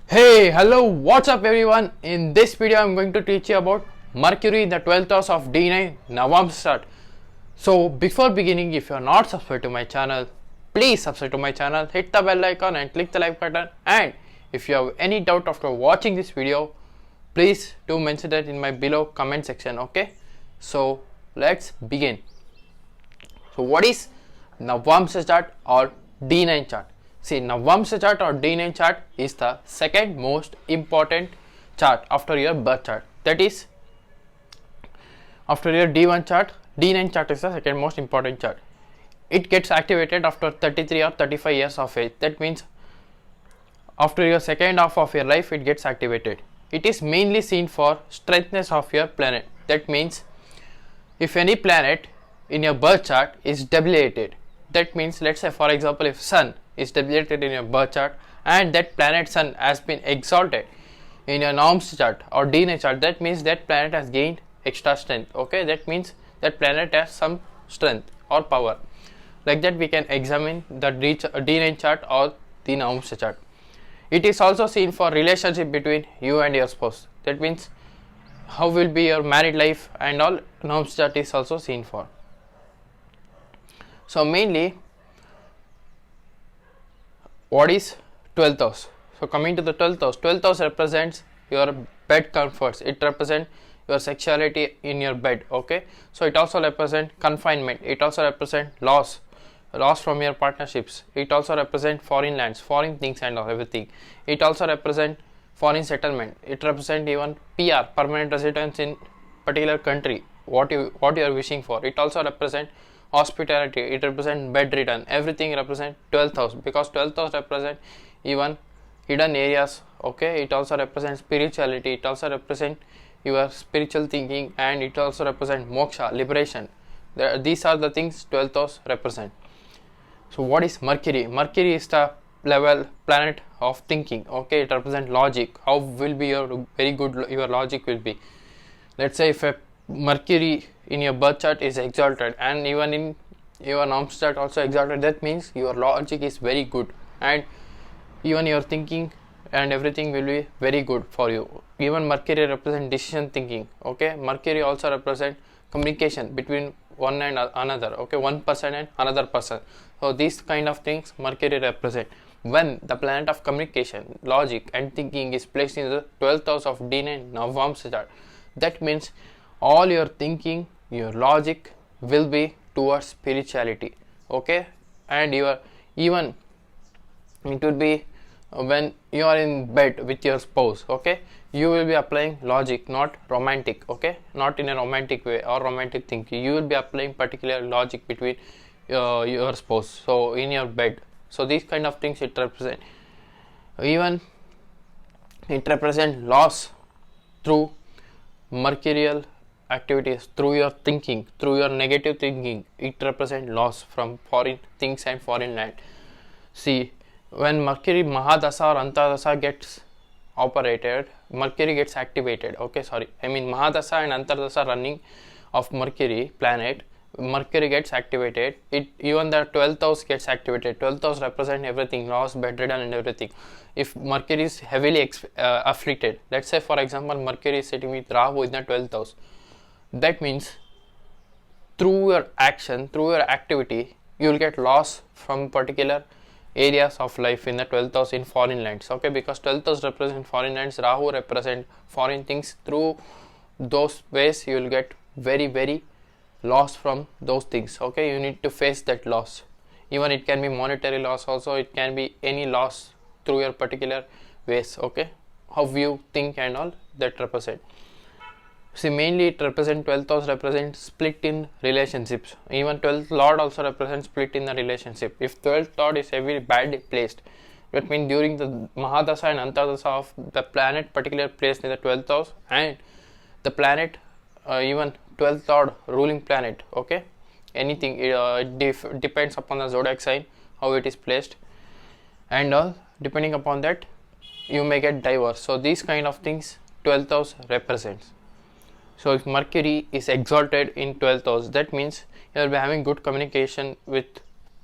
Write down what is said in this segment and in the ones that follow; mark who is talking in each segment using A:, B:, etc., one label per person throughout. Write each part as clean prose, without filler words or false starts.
A: Hey, hello, what's up everyone? In this video, I'm going to teach you about Mercury in the 12th house of D9 Navamsa. So, before beginning, if you are not subscribed to my channel, please subscribe to my channel, hit the bell icon and click the like button. And if you have any doubt after watching this video, please do mention that in my below comment section, okay? So, let's begin. So, what is Navamsa chart or D9 chart? See, Navamsa chart or D9 chart is the second most important chart after your birth chart. That is, after your D1 chart, D9 chart is the second most important chart. It gets activated after 33 or 35 years of age. That means after your second half of your life, it gets activated. It is mainly seen for strengthness of your planet. That means if any planet in your birth chart is debilitated, that means, let's say for example, if Sun is debilitated in your birth chart and that planet Sun has been exalted in your Navamsa chart or D9 chart, that means that planet has gained extra strength. Okay, that means that planet has some strength or power. Like that, we can examine the D9 chart or the Navamsa chart. It is also seen for relationship between you and your spouse. That means how will be your married life and all. Navamsa chart is also seen for. So mainly, what is 12th house? So coming to the 12th house represents your bed comforts. It represents your sexuality in your bed. Okay, so it also represents confinement. It also represents loss from your partnerships. It also represents foreign lands, foreign things and everything. It also represents foreign settlement. It represents even PR, permanent residence in particular country, what you are wishing for. It also represents hospitality. It represents bedridden. Everything represents 12th house, because 12th house represents even hidden areas. Okay, it also represents spirituality. It also represents your spiritual thinking, and it also represents moksha, liberation. These are the things 12th house represent. So what is Mercury? Mercury is the level planet of thinking. Okay, it represents logic. How will be your very good your logic will be. Let's say if a Mercury in your birth chart is exalted and even in your Navamsa chart also exalted, that means your logic is very good and even your thinking and everything will be very good for you. Even Mercury represents decision thinking. Okay, Mercury also represents communication between one and another. Okay, one person and another person. So these kind of things Mercury represent. When the planet of communication, logic and thinking is placed in the 12th house of D9 Navamsa chart, that means all your thinking, your logic will be towards spirituality. Okay, and your even it will be when you are in bed with your spouse. Okay, you will be applying logic, not romantic. Okay, not in a romantic way or romantic thinking. You will be applying particular logic between your spouse, so in your bed. So these kind of things it represent. Even it represent loss through mercurial activities, through your thinking, through your negative thinking. It represents loss from foreign things and foreign land. See, when Mercury Mahadasa or Antardasa gets operated, Mercury gets activated. Okay, sorry, I mean Mahadasa and Antardasa running of Mercury planet, Mercury gets activated. It even the 12th house gets activated. 12th house represents everything, loss, bedridden and everything. If Mercury is heavily afflicted, let's say for example Mercury is sitting with Rahu in the 12th house, that means through your action, through your activity, you will get loss from particular areas of life in the 12th house in foreign lands. Okay, because 12th house represents foreign lands, Rahu represent foreign things. Through those ways you will get very loss from those things. Okay, you need to face that loss. Even it can be monetary loss also, it can be any loss through your particular ways. Okay, how you think and all that represent. See, mainly it represents 12th house represents split in relationships. Even 12th lord also represents split in the relationship. If 12th lord is heavily badly placed, that means during the Mahadasa and Antardasa of the planet particular placed in the 12th house, and the planet even 12th lord ruling planet. Okay, anything it depends upon the zodiac sign how it is placed, and all depending upon that you may get divorce. So these kind of things 12th house represents. So if Mercury is exalted in 12th house, that means you will be having good communication with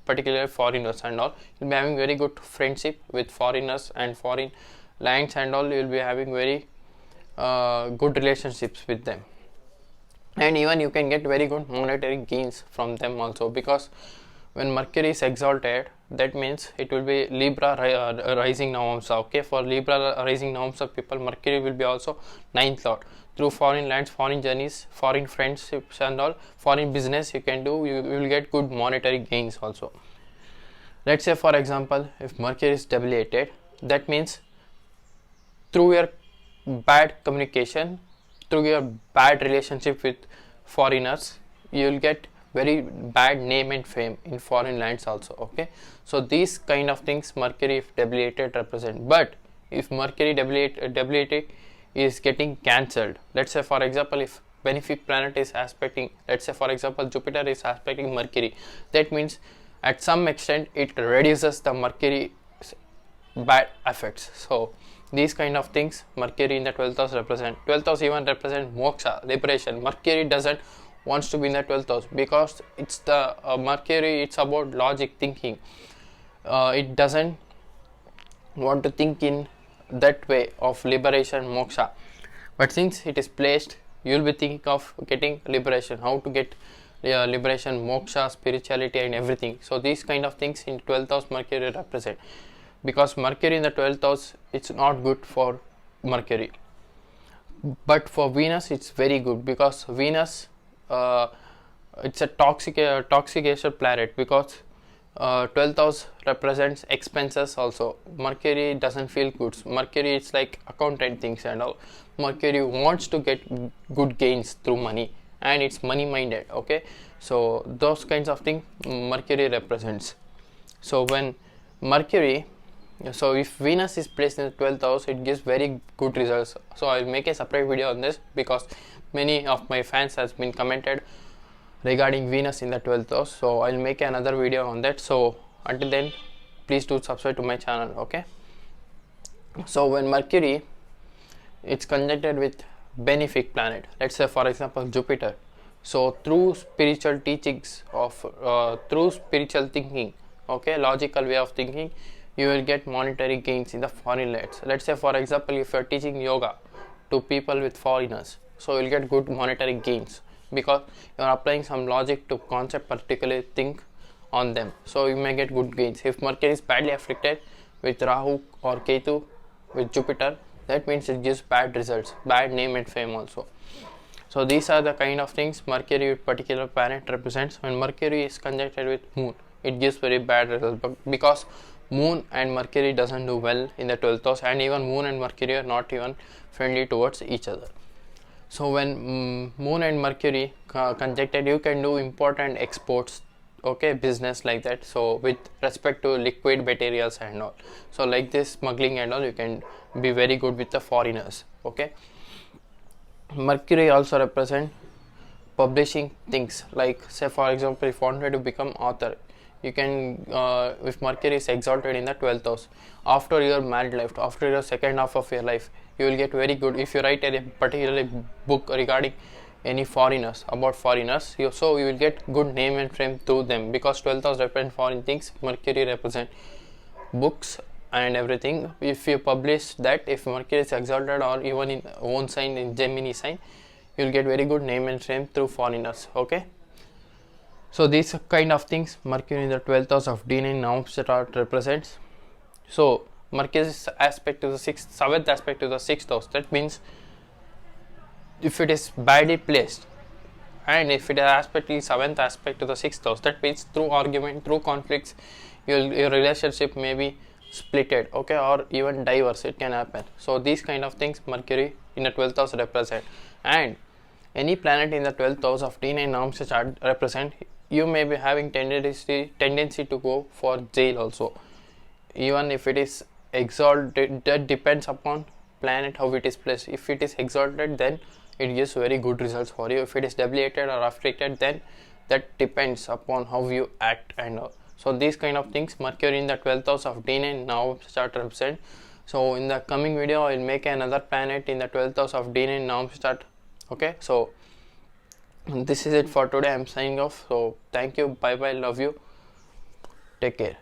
A: particular foreigners and all. You will be having very good friendship with foreigners and foreign lands and all, you will be having very good relationships with them, and even you can get very good monetary gains from them also, because when Mercury is exalted, that means it will be Libra rising Navamsa. Okay, for Libra rising Navamsa people, Mercury will be also ninth lord. Through foreign lands, foreign journeys, foreign friendships and all, foreign business you can do, you will get good monetary gains also. Let's say for example, if Mercury is debilitated, that means through your bad communication, through your bad relationship with foreigners, you will get very bad name and fame in foreign lands also. Okay, so these kind of things Mercury if debilitated represent. But if Mercury debilitated is getting cancelled, let's say for example, if benefic planet is aspecting, let's say for example Jupiter is aspecting Mercury, that means at some extent it reduces the Mercury bad effects. So these kind of things Mercury in the 12th house represent. 12th house even represent moksha, liberation. Mercury doesn't wants to be in the 12th house because it's the Mercury, it's about logic thinking. It doesn't want to think in that way of liberation, moksha. But since it is placed, you will be thinking of getting liberation, how to get liberation, moksha, spirituality and everything. So these kind of things in 12th house Mercury represent, because Mercury in the 12th house, it's not good for Mercury. But for Venus it's very good, because Venus it's a toxication planet, because 12th house represents expenses also. Mercury doesn't feel good. Mercury it's like accountant things and all. Mercury wants to get good gains through money, and it's money minded. Okay, so those kinds of things Mercury represents. So when Mercury, so if Venus is placed in the 12th house, it gives very good results. So I'll make a separate video on this, because many of my fans has been commented regarding Venus in the 12th house. So I'll make another video on that. So until then, please do subscribe to my channel. Okay, so when Mercury it's conjuncted with benefic planet, let's say for example Jupiter, so through spiritual teachings of through spiritual thinking, okay, logical way of thinking, you will get monetary gains in the foreign lands. Let's say for example, if you are teaching yoga to people with foreigners, so you'll get good monetary gains, because you are applying some logic to concept, particularly think on them. So you may get good gains. If Mercury is badly afflicted with Rahu or Ketu with Jupiter, that means it gives bad results, bad name and fame also. So these are the kind of things Mercury with particular planet represents. When Mercury is conjuncted with Moon, it gives very bad results, because Moon and Mercury doesn't do well in the 12th house, and even Moon and Mercury are not even friendly towards each other. So when Moon and Mercury conjuncted, you can do important exports, okay, business like that. So with respect to liquid materials and all, so like this smuggling and all, you can be very good with the foreigners. Okay, Mercury also represent publishing things, like say for example, if you wanted to become author, you can if Mercury is exalted in the 12th house, after your married life, after your second half of your life, you will get very good. If you write a particular book regarding any foreigners, about foreigners, so you will get good name and fame through them, because 12th house represent foreign things, Mercury represent books and everything. If you publish that, if Mercury is exalted or even in own sign, in Gemini sign, you will get very good name and fame through foreigners. Okay, so these kind of things Mercury in the 12th house of D9 Navamsa chart represents. So Mercury's aspect to the 7th aspect to the 6th house, that means if it is badly placed, and if it is aspect is 7th aspect to the 6th house, that means through argument, through conflicts, your relationship may be splitted, okay, or even divorce, it can happen. So these kind of things Mercury in the 12th house represent. And any planet in the 12th house of D9 Navamsa chart represent, you may be having tendency to go for jail also, even if it is exalted. That depends upon planet how it is placed. If it is exalted, then it gives very good results for you. If it is debilitated or afflicted, then that depends upon how you act and all. So these kind of things Mercury in the 12th house of D9 Navamsa chart represent. So in the coming video, I will make another planet in the 12th house of D9 Navamsa chart. Okay, so this is it for today. I am signing off. So thank you, bye bye, love you, take care.